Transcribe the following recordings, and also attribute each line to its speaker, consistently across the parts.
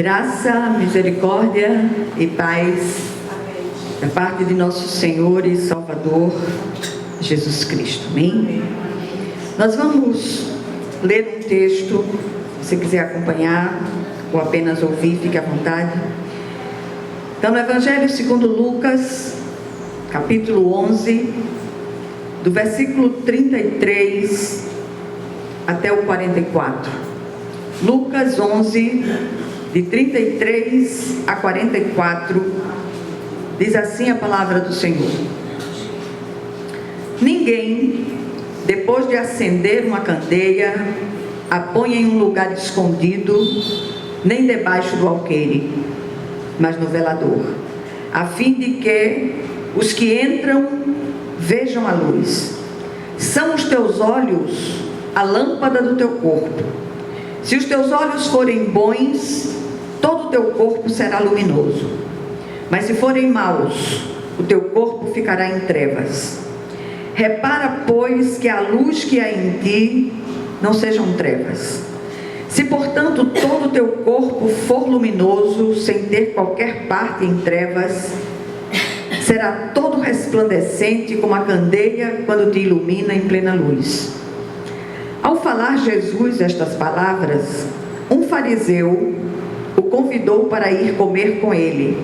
Speaker 1: Graça, misericórdia e paz da parte de nosso Senhor e Salvador Jesus Cristo. Amém? Nós vamos ler um texto. Se você quiser acompanhar ou apenas ouvir, fique à vontade. Então, no Evangelho segundo Lucas, capítulo 11, do versículo 33 até o 44. Lucas 11, de 33 a 44, diz assim a palavra do Senhor: Ninguém, depois de acender uma candeia, a põe em um lugar escondido, nem debaixo do alqueire, mas no velador, a fim de que os que entram vejam a luz. São os teus olhos a lâmpada do teu corpo. Se os teus olhos forem bons, todo o teu corpo será luminoso. Mas se forem maus, o teu corpo ficará em trevas. Repara, pois, que a luz que há em ti não sejam trevas. Se, portanto, todo o teu corpo for luminoso, sem ter qualquer parte em trevas, será todo resplandecente como a candeia quando te ilumina em plena luz. Ao falar Jesus estas palavras, um fariseu o convidou para ir comer com ele.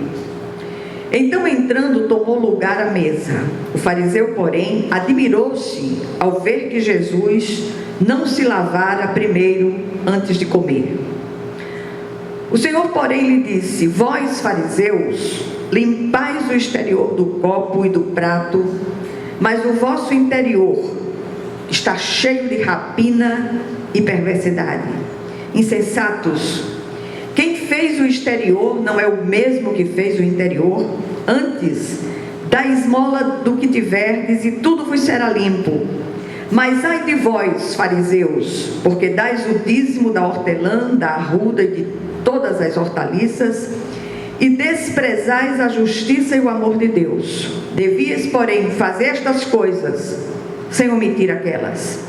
Speaker 1: Então, entrando, tomou lugar à mesa. O fariseu, porém, admirou-se ao ver que Jesus não se lavara primeiro antes de comer. O Senhor, porém, lhe disse: Vós, fariseus, limpais o exterior do copo e do prato, mas o vosso interior está cheio de rapina e perversidade. Insensatos, quem fez o exterior não é o mesmo que fez o interior? Antes, dá esmola do que tiverdes e tudo vos será limpo. Mas ai de vós, fariseus, porque dais o dízimo da hortelã, da arruda e de todas as hortaliças, e desprezais a justiça e o amor de Deus. Devias, porém, fazer estas coisas sem omitir aquelas.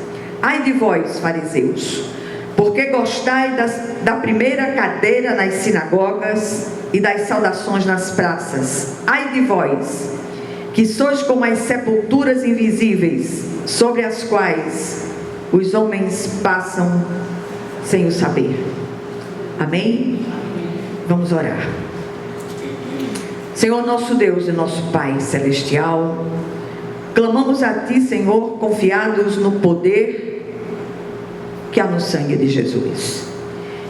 Speaker 1: Ai de vós, fariseus, porque gostai da primeira cadeira nas sinagogas e das saudações nas praças. Ai de vós, que sois como as sepulturas invisíveis, sobre as quais os homens passam sem o saber. Amém? Vamos orar. Senhor nosso Deus e nosso Pai celestial, clamamos a Ti, Senhor, confiados no poder que há no sangue de Jesus.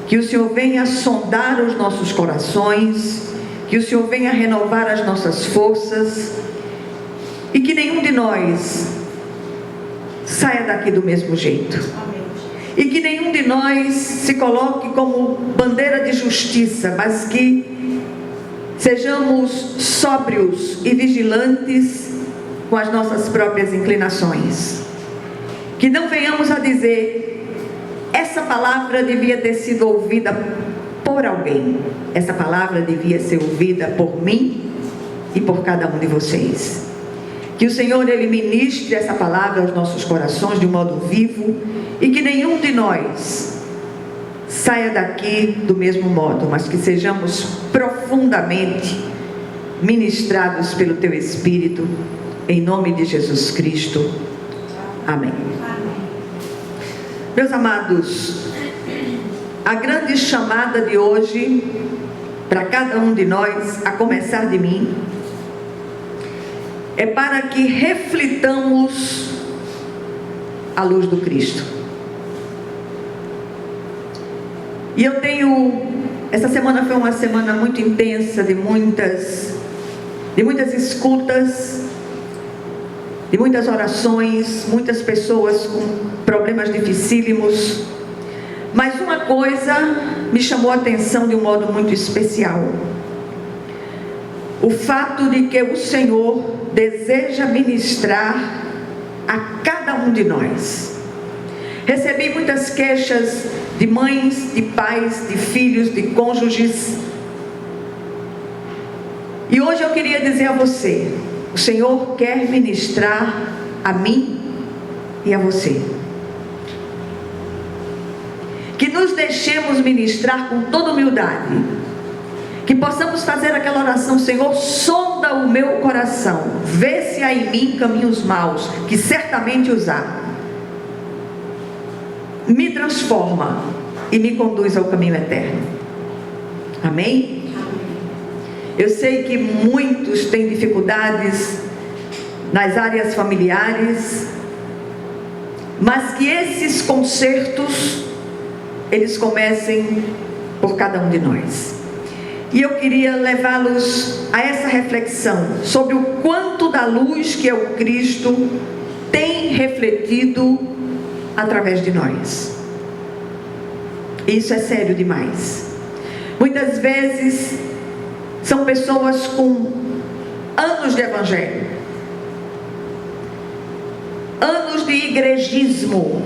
Speaker 1: Que o Senhor venha sondar os nossos corações, que o Senhor venha renovar as nossas forças, e que nenhum de nós saia daqui do mesmo jeito. E que nenhum de nós se coloque como bandeira de justiça, mas que sejamos sóbrios e vigilantes com as nossas próprias inclinações. Que não venhamos a dizer: essa palavra devia ter sido ouvida por alguém. Essa palavra devia ser ouvida por mim e por cada um de vocês. Que o Senhor, Ele ministre essa palavra aos nossos corações de um modo vivo, e que nenhum de nós saia daqui do mesmo modo, mas que sejamos profundamente ministrados pelo Teu Espírito, em nome de Jesus Cristo. Amém. Meus amados, a grande chamada de hoje, para cada um de nós, a começar de mim, é para que reflitamos a luz do Cristo. E essa semana foi uma semana muito intensa, de muitas escutas, de muitas orações, muitas pessoas com problemas dificílimos. Mas uma coisa me chamou a atenção de um modo muito especial: o fato de que o Senhor deseja ministrar a cada um de nós. Recebi muitas queixas de mães, de pais, de filhos, de cônjuges. E hoje eu queria dizer a você: o Senhor quer ministrar a mim e a você. Que nos deixemos ministrar com toda humildade Que possamos fazer aquela oração: Senhor, sonda o meu coração, vê se há em mim caminhos maus, que certamente os há. Me transforma e me conduz ao caminho eterno. Amém? Eu sei que muitos têm dificuldades nas áreas familiares, mas que esses consertos, eles comecem por cada um de nós. E eu queria levá-los a essa reflexão sobre o quanto da luz que é o Cristo tem refletido através de nós. Isso é sério demais. Muitas vezes são pessoas com anos de evangelho, anos de igrejismo.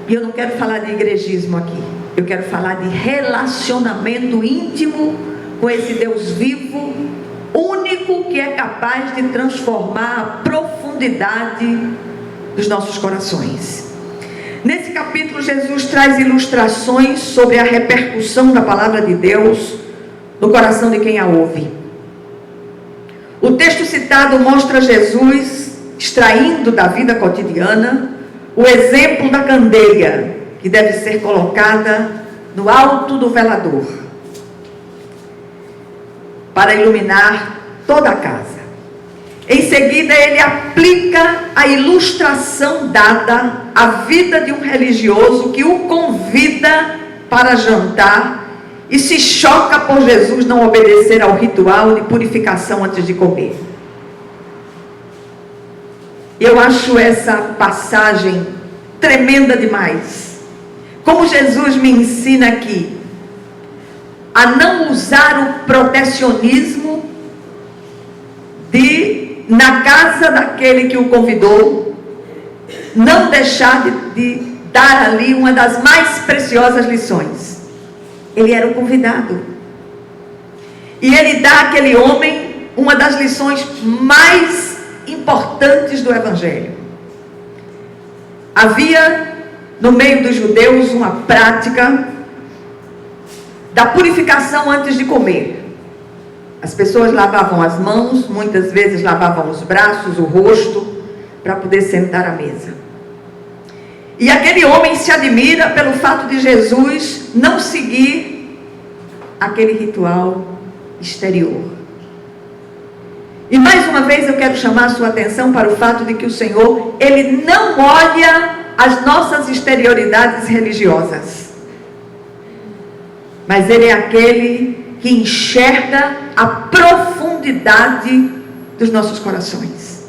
Speaker 1: E eu não quero falar de igrejismo aqui, eu quero falar de relacionamento íntimo com esse Deus vivo, único, que é capaz de transformar a profundidade dos nossos corações. Nesse capítulo, Jesus traz ilustrações sobre a repercussão da palavra de Deus no coração de quem a ouve. O texto citado mostra Jesus extraindo da vida cotidiana o exemplo da candeia que deve ser colocada no alto do velador para iluminar toda a casa. Em seguida, ele aplica a ilustração dada à vida de um religioso que o convida para jantar e se choca por Jesus não obedecer ao ritual de purificação antes de comer. Eu acho essa passagem tremenda demais. Como Jesus me ensina aqui a não usar o protecionismo de, na casa daquele que o convidou, não deixar de dar ali uma das mais preciosas lições. Ele era o convidado. E ele dá àquele homem uma das lições mais importantes do Evangelho. Havia no meio dos judeus uma prática da purificação antes de comer. As pessoas lavavam as mãos, muitas vezes lavavam os braços, o rosto, para poder sentar à mesa. E aquele homem se admira pelo fato de Jesus não seguir aquele ritual exterior. E mais uma vez eu quero chamar a sua atenção para o fato de que o Senhor, Ele não olha as nossas exterioridades religiosas, mas Ele é aquele que enxerga a profundidade dos nossos corações.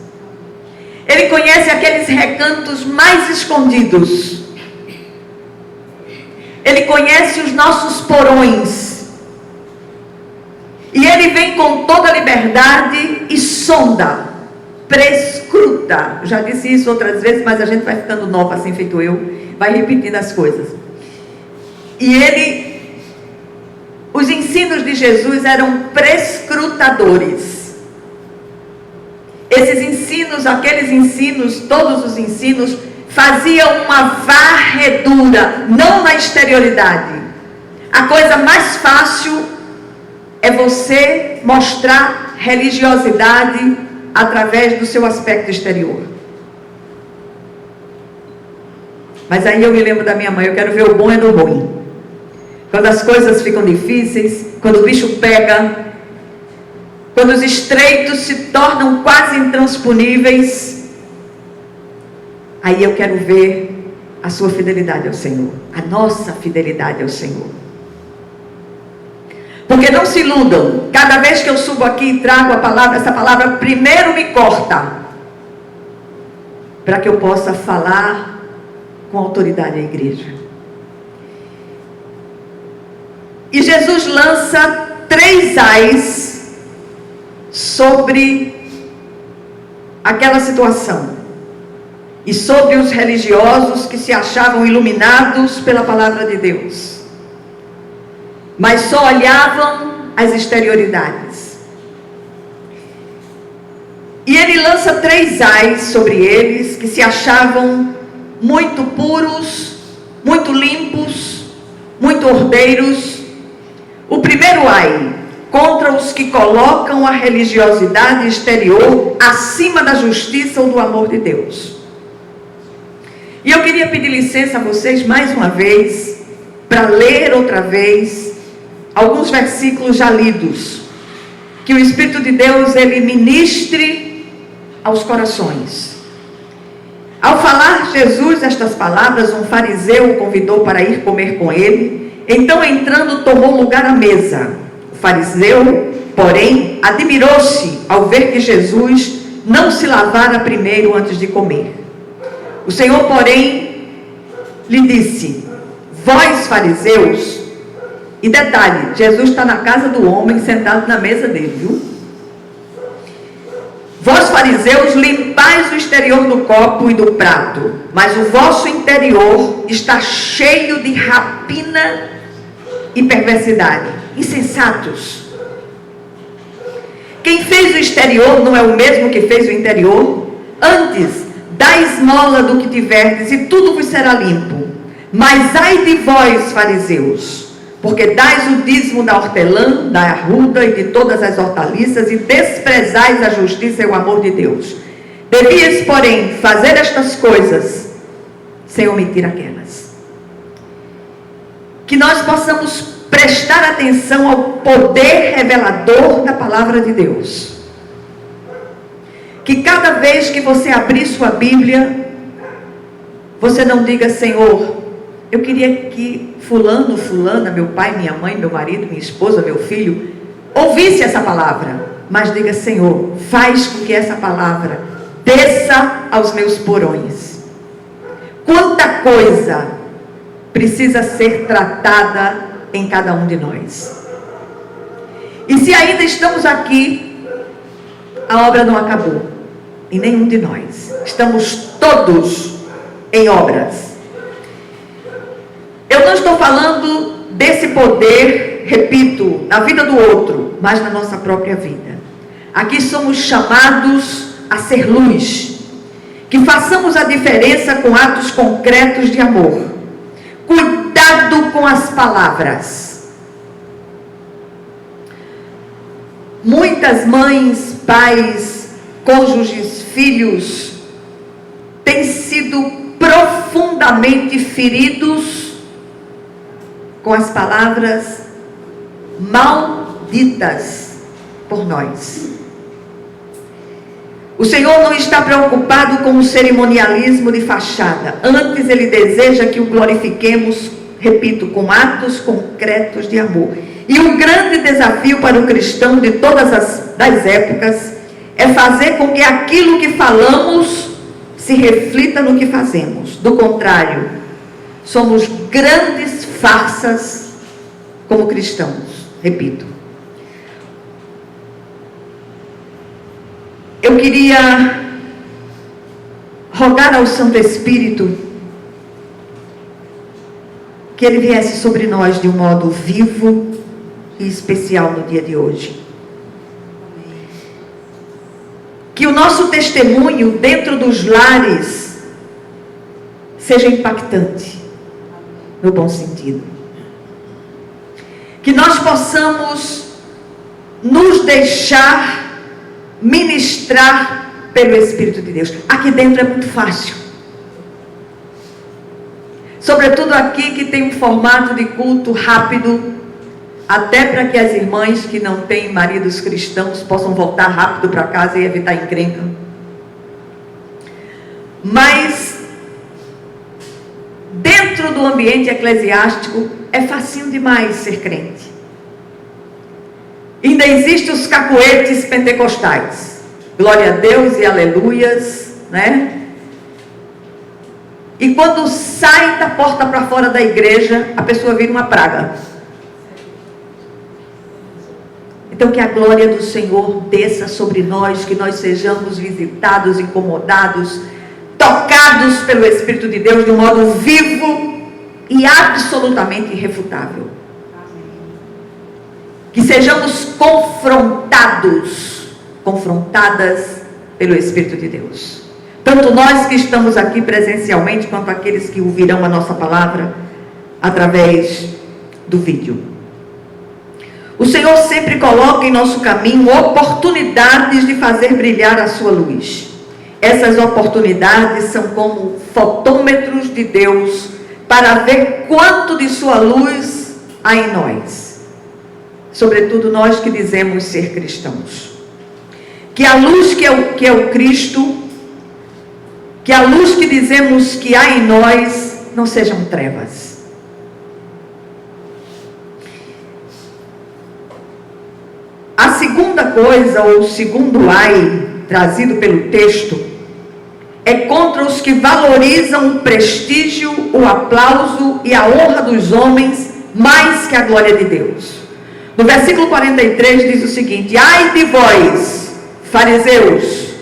Speaker 1: Ele conhece aqueles recantos mais escondidos. Ele conhece os nossos porões. E Ele vem com toda a liberdade e sonda, prescruta. Já disse isso outras vezes, mas a gente vai ficando nova assim, feito eu, vai repetindo as coisas. E os ensinos de Jesus eram prescrutadores. Esses ensinos, aqueles ensinos, todos os ensinos, faziam uma varredura, não na exterioridade. A coisa mais fácil é você mostrar religiosidade através do seu aspecto exterior. Mas aí eu me lembro da minha mãe, eu quero ver o bom e do ruim. Quando as coisas ficam difíceis, quando o bicho pega, quando os estreitos se tornam quase intransponíveis, aí eu quero ver a sua fidelidade ao Senhor, a nossa fidelidade ao Senhor. Porque não se iludam, cada vez que eu subo aqui e trago a palavra, essa palavra primeiro me corta, para que eu possa falar com autoridade à igreja. E Jesus lança 3 ais sobre aquela situação e sobre os religiosos que se achavam iluminados pela palavra de Deus, mas só olhavam as exterioridades. E ele lança 3 ais sobre eles que se achavam muito puros, muito limpos, muito ordeiros. O primeiro ai, contra contra os que colocam a religiosidade exterior acima da justiça ou do amor de Deus. E eu queria pedir licença a vocês mais uma vez, para ler outra vez alguns versículos já lidos, que o Espírito de Deus, ele ministre aos corações. Ao falar Jesus estas palavras, um fariseu o convidou para ir comer com ele. Então, entrando, tomou lugar à mesa. O fariseu, porém, admirou-se ao ver que Jesus não se lavara primeiro antes de comer. O Senhor, porém, lhe disse: vós, fariseus... E detalhe, Jesus está na casa do homem, sentado na mesa dele, viu? Vós, fariseus, limpais o exterior do copo e do prato, mas o vosso interior está cheio de rapina e perversidade. Insensatos! Quem fez o exterior não é o mesmo que fez o interior? Antes, dá esmola do que tiverdes e tudo vos será limpo. Mas ai de vós, fariseus, porque dais o dízimo da hortelã, da arruda e de todas as hortaliças, e desprezais a justiça e o amor de Deus. Devias, porém, fazer estas coisas, sem omitir aquelas. Que nós possamos prestar atenção ao poder revelador da palavra de Deus. Que cada vez que você abrir sua Bíblia, você não diga: Senhor, eu queria que fulano, fulana, meu pai, minha mãe, meu marido, minha esposa, meu filho, ouvisse essa palavra. Mas diga: Senhor, faz com que essa palavra desça aos meus porões. Quanta coisa precisa ser tratada em cada um de nós. E se ainda estamos aqui, a obra não acabou em nenhum de nós. Estamos todos em obras. Eu não estou falando desse poder, repito, na vida do outro, mas na nossa própria vida. Aqui somos chamados a ser luz, que façamos a diferença com atos concretos de amor. Cuidado com as palavras. Muitas mães, pais, cônjuges, filhos têm sido profundamente feridos com as palavras malditas por nós. O Senhor não está preocupado com o cerimonialismo de fachada. Antes, Ele deseja que o glorifiquemos, repito, com atos concretos de amor. E o grande desafio para o cristão de todas as épocas é fazer com que aquilo que falamos se reflita no que fazemos. Do contrário, somos grandes farsas como cristãos. Repito. Eu queria rogar ao Santo Espírito que Ele viesse sobre nós de um modo vivo e especial no dia de hoje. Que o nosso testemunho dentro dos lares seja impactante, no bom sentido. Que nós possamos nos deixar ministrar pelo Espírito de Deus. Aqui dentro é muito fácil. Sobretudo aqui que tem um formato de culto rápido, até para que as irmãs que não têm maridos cristãos possam voltar rápido para casa e evitar encrenca. Mas dentro do ambiente eclesiástico é facinho demais ser crente. Ainda existem os cacuetes pentecostais. Glória a Deus e aleluias, né? E quando sai da porta para fora da igreja, a pessoa vira uma praga. Então que a glória do Senhor desça sobre nós, que nós sejamos visitados, incomodados, tocados pelo Espírito de Deus de um modo vivo e absolutamente irrefutável. Que sejamos confrontadas pelo Espírito de Deus. Tanto nós que estamos aqui presencialmente, quanto aqueles que ouvirão a nossa palavra através do vídeo. O Senhor sempre coloca em nosso caminho oportunidades de fazer brilhar a sua luz. Essas oportunidades são como fotômetros de Deus para ver quanto de sua luz há em nós. Sobretudo nós que dizemos ser cristãos. Que a luz que é o Cristo, que a luz que dizemos que há em nós, não sejam trevas. A segunda coisa, ou o segundo ai, trazido pelo texto, é contra os que valorizam o prestígio, o aplauso e a honra dos homens mais que a glória de Deus. No versículo 43 diz o seguinte: ai de vós, fariseus,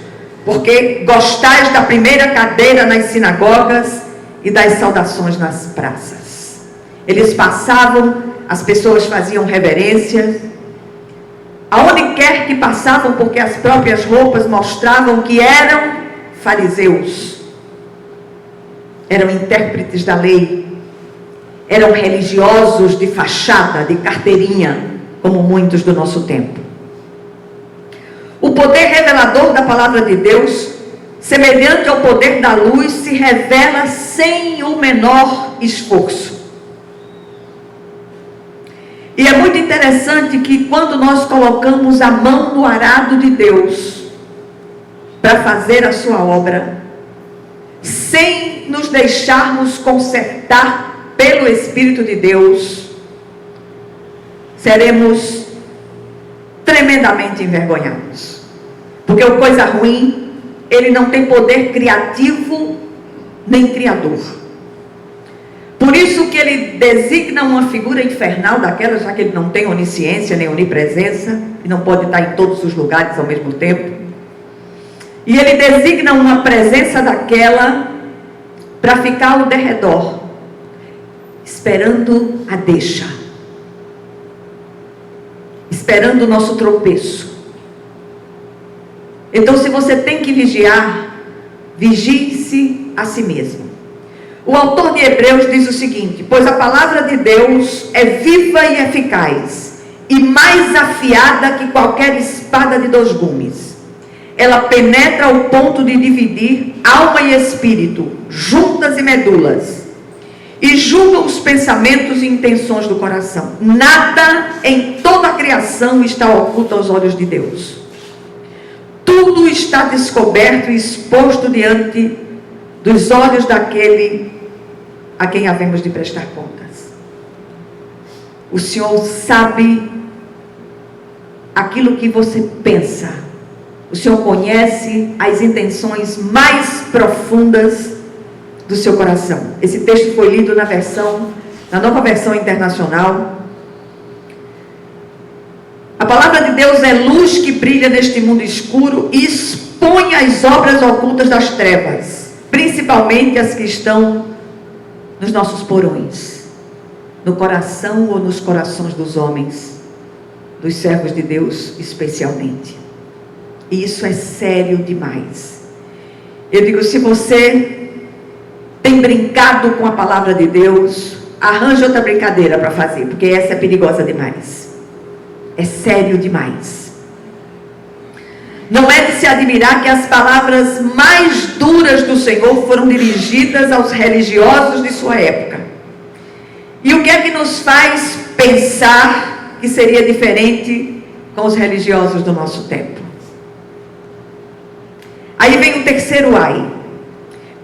Speaker 1: porque gostais da primeira cadeira nas sinagogas e das saudações nas praças. Eles passavam, as pessoas faziam reverência, aonde quer que passavam, porque as próprias roupas mostravam que eram fariseus, eram intérpretes da lei, eram religiosos de fachada, de carteirinha, como muitos do nosso tempo. O poder revelador da palavra de Deus, semelhante ao poder da luz, se revela sem o menor esforço. E é muito interessante que quando nós colocamos a mão no arado de Deus para fazer a sua obra, sem nos deixarmos consertar pelo Espírito de Deus, seremos tremendamente envergonhados. Porque o coisa ruim, ele não tem poder criativo nem criador. Por isso que ele designa uma figura infernal daquela, já que ele não tem onisciência nem onipresença, e não pode estar em todos os lugares ao mesmo tempo. E ele designa uma presença daquela para ficar ao derredor, esperando a deixa, esperando o nosso tropeço. Então, se você tem que vigiar, vigie-se a si mesmo. O autor de Hebreus diz o seguinte: pois a palavra de Deus é viva e eficaz, e mais afiada que qualquer espada de 2 gumes. Ela penetra ao ponto de dividir alma e espírito, juntas e medulas, e julga os pensamentos e intenções do coração. Nada em toda a criação está oculto aos olhos de Deus. Tudo está descoberto e exposto diante dos olhos daquele a quem havemos de prestar contas. O Senhor sabe aquilo que você pensa. O Senhor conhece as intenções mais profundas do seu coração. Esse texto foi lido na nova versão internacional. A palavra de Deus é luz que brilha neste mundo escuro e expõe as obras ocultas das trevas, principalmente as que estão nos nossos porões, no coração ou nos corações dos homens, dos servos de Deus especialmente. E isso é sério demais. Eu digo, se você tem brincado com a palavra de Deus, arranje outra brincadeira para fazer, porque essa é perigosa demais. É sério demais. Não é de se admirar que as palavras mais duras do Senhor foram dirigidas aos religiosos de sua época. E o que é que nos faz pensar que seria diferente com os religiosos do nosso tempo? Aí vem o terceiro ai.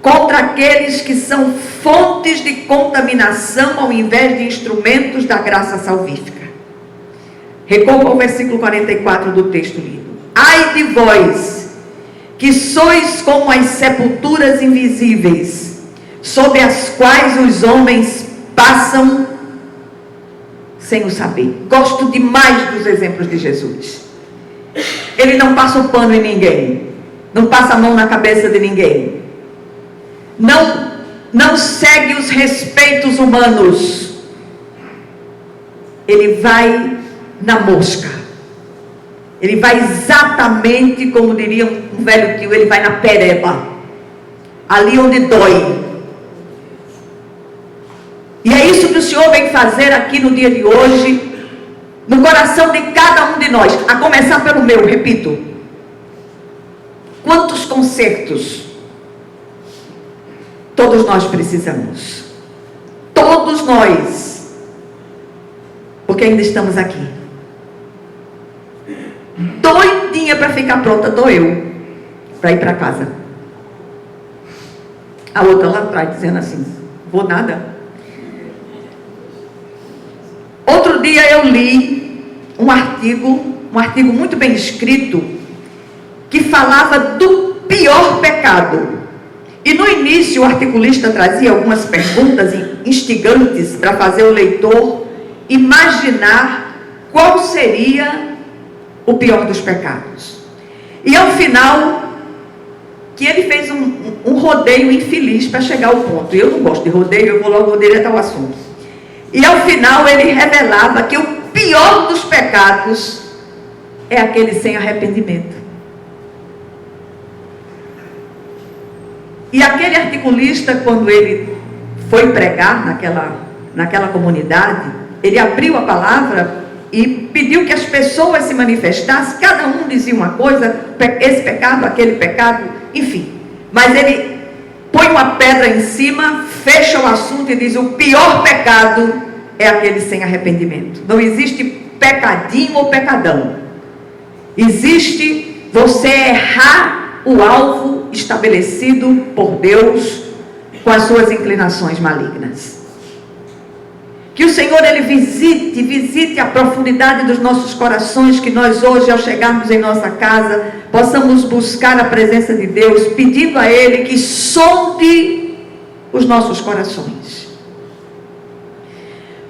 Speaker 1: Contra aqueles que são fontes de contaminação ao invés de instrumentos da graça salvífica. Recorra ao versículo 44 do texto lido. Ai de vós, que sois como as sepulturas invisíveis, sobre as quais os homens passam sem o saber. Gosto demais dos exemplos de Jesus. Ele não passa o pano em ninguém, não passa a mão na cabeça de ninguém, não segue os respeitos humanos. Ele vai na mosca. Ele vai exatamente como diria um velho tio, ele vai na pereba, ali onde dói. E é isso que o Senhor vem fazer aqui no dia de hoje, no coração de cada um de nós, a começar pelo meu, repito. Quantos consertos todos nós precisamos? Todos nós. Porque ainda estamos aqui. Doidinha para ficar pronta, estou eu, para ir para casa. A outra lá atrás dizendo assim, vou nada. Outro dia eu li um artigo muito bem escrito, que falava do pior pecado. E no início o articulista trazia algumas perguntas instigantes para fazer o leitor imaginar qual seria o pior dos pecados. E ao final, que ele fez um rodeio infeliz para chegar ao ponto. Eu não gosto de rodeio, eu vou logo direto ao assunto. E ao final ele revelava que o pior dos pecados é aquele sem arrependimento. E aquele articulista, quando ele foi pregar naquela comunidade, ele abriu a palavra e pediu que as pessoas se manifestassem. Cada um dizia uma coisa, esse pecado, aquele pecado, enfim. Mas ele põe uma pedra em cima, fecha o assunto e diz: o pior pecado é aquele sem arrependimento. Não existe pecadinho ou pecadão. Existe você errar o alvo estabelecido por Deus com as suas inclinações malignas. Que o Senhor, Ele visite a profundidade dos nossos corações, que nós hoje, ao chegarmos em nossa casa, possamos buscar a presença de Deus, pedindo a Ele que sonde os nossos corações.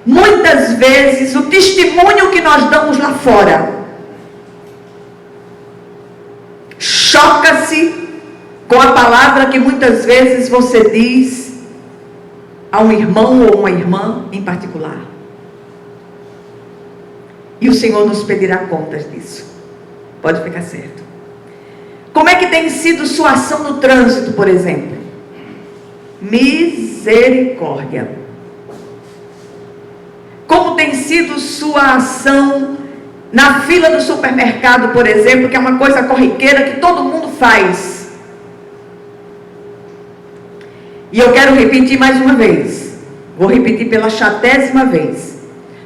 Speaker 1: Muitas vezes, o testemunho que nós damos lá fora choca-se com a palavra que muitas vezes você diz a um irmão ou uma irmã em particular. E o Senhor nos pedirá contas disso. Pode ficar certo. Como é que tem sido sua ação no trânsito, por exemplo? Misericórdia. Como tem sido sua ação na fila do supermercado, por exemplo, que é uma coisa corriqueira que todo mundo faz? E eu quero repetir mais uma vez. Vou repetir pela 100ª vez.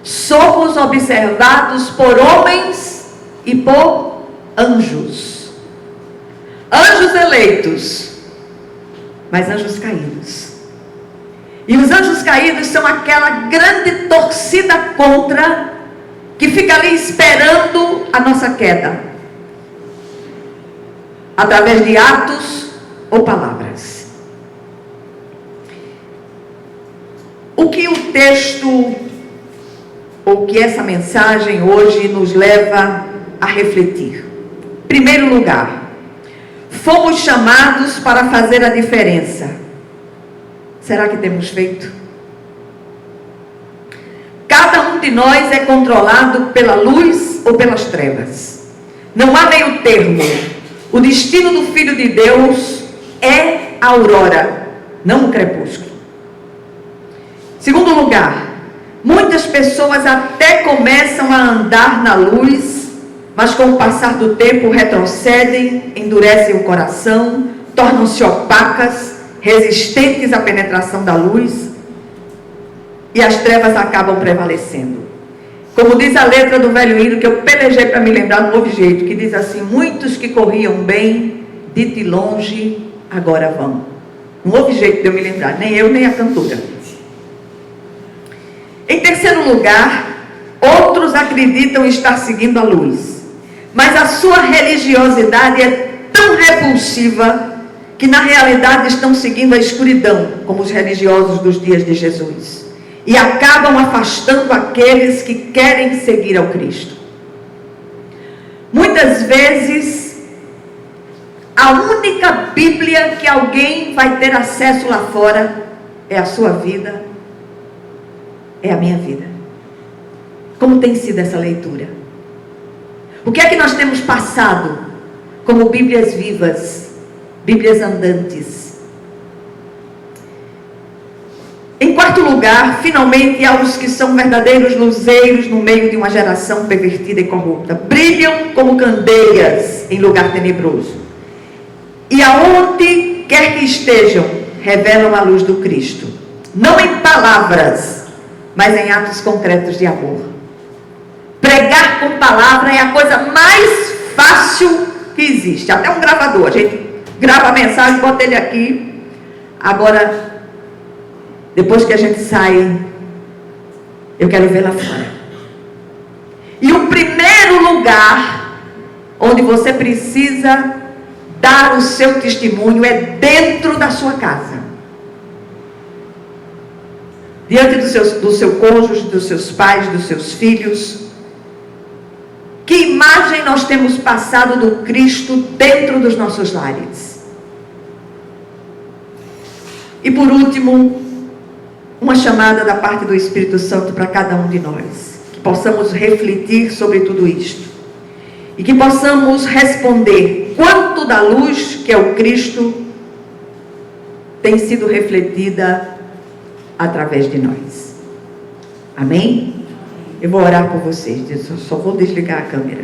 Speaker 1: Somos observados por homens e por anjos. Anjos eleitos, mas anjos caídos. E os anjos caídos são aquela grande torcida contra, que fica ali esperando a nossa queda, através de atos ou palavras. O que o texto, ou que essa mensagem hoje nos leva a refletir? Em primeiro lugar, fomos chamados para fazer a diferença. Será que temos feito? Cada um de nós é controlado pela luz ou pelas trevas. Não há meio termo. O destino do Filho de Deus é a aurora, não o crepúsculo. Segundo lugar, muitas pessoas até começam a andar na luz, mas com o passar do tempo retrocedem, endurecem o coração, tornam-se opacas, resistentes à penetração da luz, e as trevas acabam prevalecendo. Como diz a letra do velho hino, que eu pelejei para me lembrar de um novo jeito, que diz assim: muitos que corriam bem, de longe, agora vão. Um novo jeito de eu me lembrar, nem eu nem a cantora. Em terceiro lugar, outros acreditam estar seguindo a luz, mas a sua religiosidade é tão repulsiva que na realidade estão seguindo a escuridão, como os religiosos dos dias de Jesus, e acabam afastando aqueles que querem seguir ao Cristo. Muitas vezes, a única Bíblia que alguém vai ter acesso lá fora é a sua vida, é a minha vida. Como tem sido essa leitura? O que é que nós temos passado como Bíblias vivas, Bíblias andantes? Em quarto quarto lugar, finalmente, há os que são verdadeiros luzeiros no meio de uma geração pervertida e corrupta. Brilham como candeias em lugar tenebroso. E aonde quer que estejam, revelam a luz do Cristo. Não em palavras, mas em atos concretos de amor. Pregar com palavra é a coisa mais fácil que existe. Até um gravador, a gente grava a mensagem, bota ele aqui. Agora, depois que a gente sai, eu quero ver lá fora. E o primeiro lugar onde você precisa dar o seu testemunho é dentro da sua casa. Diante do seu cônjuge, dos seus pais, dos seus filhos. Que imagem nós temos passado do Cristo dentro dos nossos lares? E por último, uma chamada da parte do Espírito Santo para cada um de nós. Que possamos refletir sobre tudo isto. E que possamos responder quanto da luz que é o Cristo tem sido refletida através de nós. Amém? Eu vou orar por vocês. Eu só vou desligar a câmera.